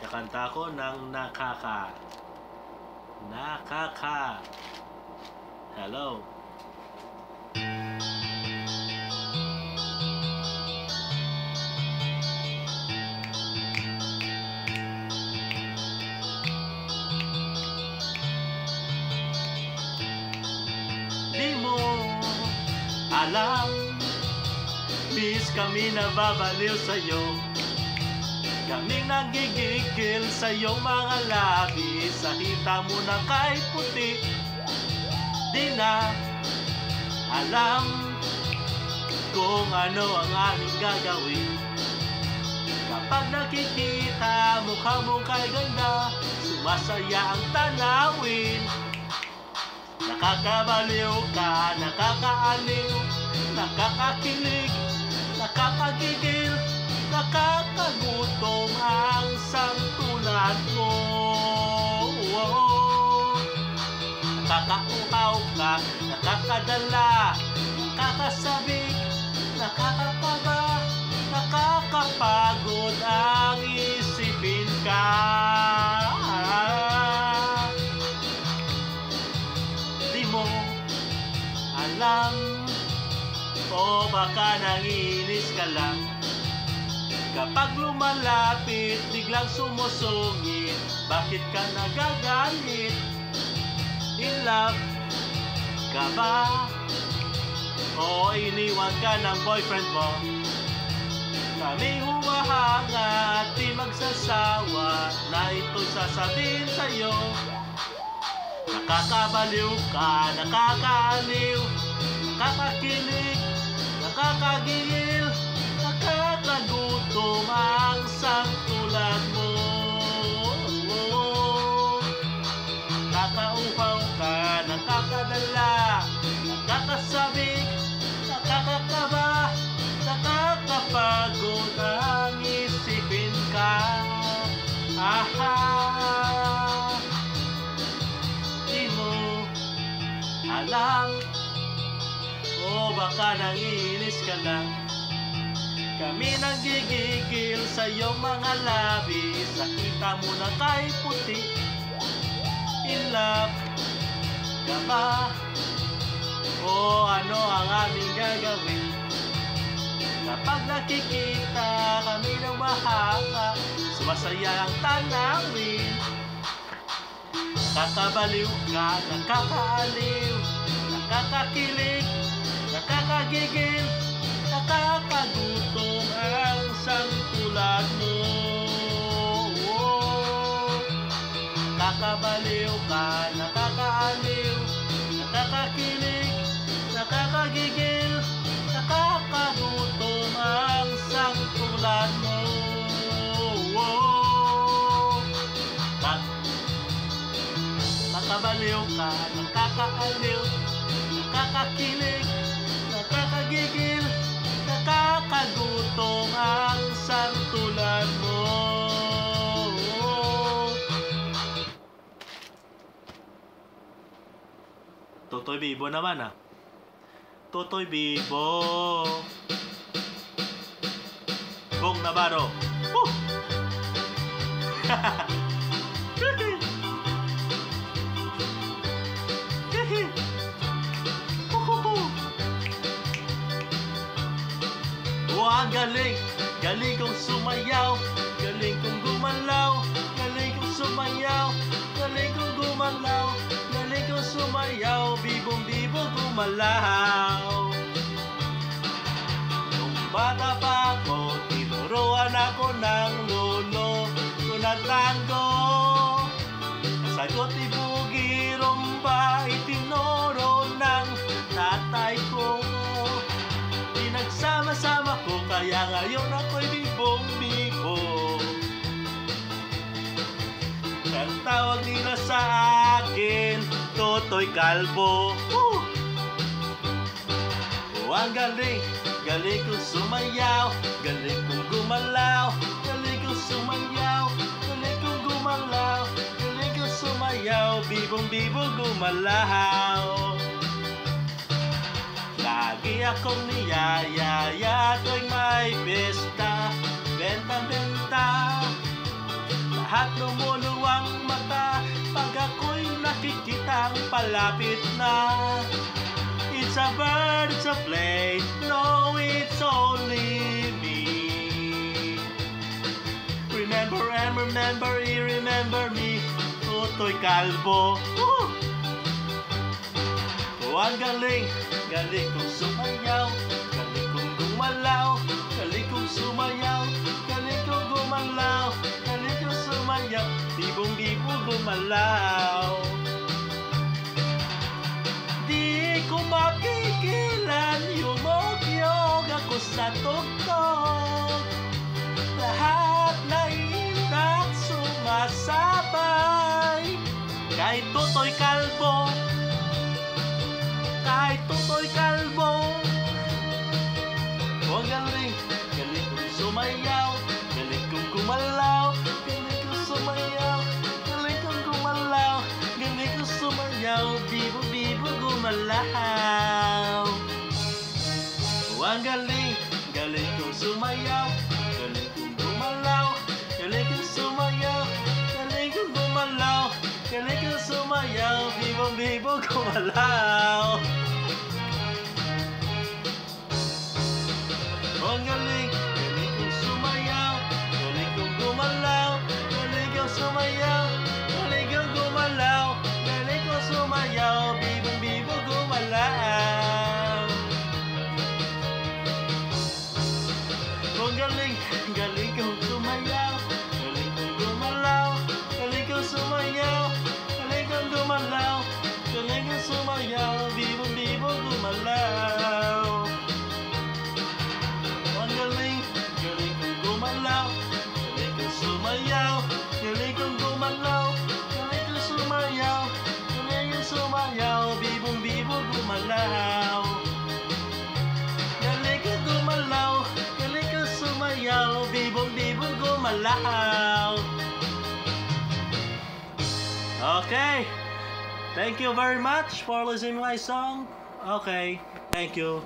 kakanta ko ng nakaka. Hello. Di mo alam, bis kami nababaliw sa'yo. Kaming nagigigil sa iyong mga labi. Sa hita mo na kahit puti. Di na alam kung ano ang aming gagawin. Kapag nakikita mukha mong kay ganda, sumasaya ang tanawin. Nakakabaliw ka, nakakaaliw, nakakakilig, nakakagigil, nakakagutom ang sangtulad mo. Nakakauhaw ka, nakakadala, nakakasabik, nakakakaba, nakakapagod ang isipin ka. Di mo alam, o baka nanginis ka lang. Kapag lumalapit, biglang sumusungit. Bakit ka nagagalit? In love ka ba? O iniwan ka ng boyfriend mo? Kami humahanga at di magsasawa na ito'y sasabihin sa'yo. Nakakabaliw ka, nakakaaliw, nakakakilig, nakakagigil, nakakagutom ang sangtulad mo. Nakakauhaw ka, nakakadala, nakakasabik, nakakakaba, nakakapagod ang isipin ka. Di mo alam, o baka nanginis ka lang. Kami nagigigil sa iyong mga labi. Sa kita mo na kahit puti. In love ka ba? O ano ang aming gagawin? Kapag nakikita kami ng mahanga, sumasaya ang tanawin. Nakakabaliw ka, nakakaaliw, nakakakilig, nakakagigil, nakakagutom ang sangtulad mo. Nakakabaliw ka, nakakaaliw, nakakakilig, nakakagigil, nakakagutom ang sangtulad mo. Nakakabaliw ka, nakakaaliw, nakakakilig, nakakagigil, nakakagutom ang sangtulad mo. Totoy Bibo naman ah. Totoy Bibo. Bong Navarro. Ang galing, galing kong sumayaw, galing kong gumalaw, galing kong sumayaw, galing kong gumalaw, galing kong sumayaw, bibong bibo gumalaw. Nung bata pa ako, tinuruan ako ng lolo ko ng tango. Sagot ibugi rumba, itinuro ng tatay ko. Pinagsama-sama ko, kaya ngayon ako'y bibong-bibo. Ang tawag nila sa akin, Totoy Kalbo. Ang galing, galing kong sumayaw, galing kong gumalaw, galing kong sumayaw, galing kong gumalaw, galing kong sumayaw, bibong-bibo gumalaw. Lagi akong niyayaya tuwing may pista, benta-benta, Lahat lumuluwang mata pag ako'y nakikitang palapit na. It's a birds of play, no, it's only me. Remember and remember, remember me, Tutoy Kalbo. Ang galing, galing kong sumayaw, galing kong gumalaw, galing kong sumayaw, galing kong gumalaw, galing kong sumayaw, bibong-bibo gumalaw. Di ko mapigilan, yumog-yog ako sa tugtog. Lahat na inat sumasabay, kahit Tutoy Kalbo, kahit Tutoy Kalbo. Oh, galing, galing kong sumayaw, galing kong gumalaw, galing kong sumayaw, galing kong gumalaw, galing kong sumayaw, bibo-bibo gumalaw. Oh, ang galing, galing kong sumayaw, galing kong gumalaw, galing kong sumayaw, galing kong gumalaw, galing kong sumayaw, bibo-bibo gumalaw. Ang galing, galing kong sumayaw, galing kong gumalaw, galing kong sumayaw, galing kong gumalaw, galing kong sumayaw, bibong-bibo gumalaw. Ang galing, galing kong sumayaw, galing kong gumalaw, galing kong sumayaw, galing kong gumalaw, galing kong sumayaw, bibong-bibo gumalaw. Galing, galing kong gumalaw, galing kong sumayaw, galing kong gumalaw, galing kong sumayaw, galing kong sumayaw, bibong-bibo gumalaw. Galing kong gumalaw, galing kong sumayaw, bibong-bibo gumalaw. Okay, thank you very much for listening to my song. Okay, thank you.